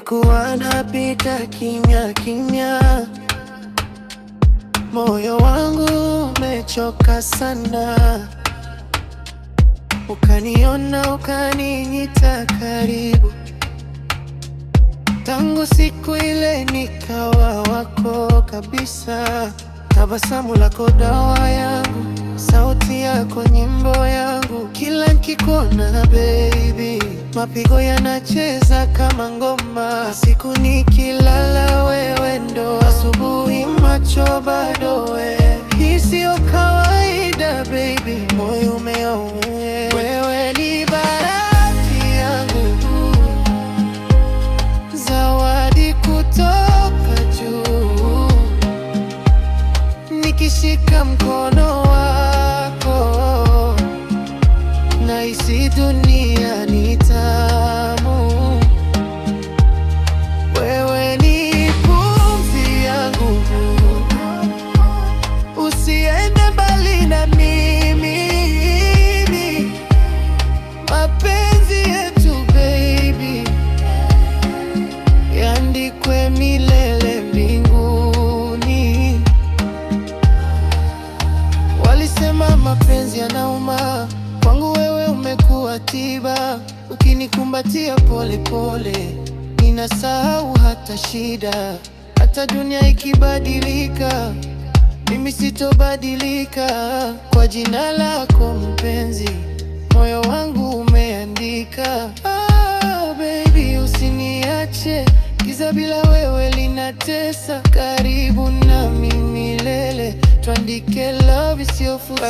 Nilikuwa napita kimya kimya, moyo wangu umechoka sana. Ukaniona ukaniita karibu, tangu siku ile nikawa wako kabisa. Tabasamu lako dawa yangu, sauti yako nyimbo yangu. Kila nikikuona baby, mapigo yanacheza kama ngoma. Siku nikilala wewe ndo asubuhi, macho bado wewe. Hii sio kawaida baby, moyo umeoa. Wewe ni bahati yangu, zawadi kutoka juu. Nikishika mkono wako nahisi dunia ni tamu. Wewe ni pumzi yangu, usiende mbali na mimi. Mapenzi yetu baby yaandikwe milele mbinguni. Walisema mapenzi yanauma, kwangu wewe umekuwa tiba. Ukinikumbatia pole pole, ninasahau hata shida. Hata dunia ikibadilika, mimi sitobadilika. Kwa jina lako mpenzi, moyo wangu umeandika. Baby usiniache, giza bila wewe linatesa. Karibu nami milele, tuandike love isiyofutika.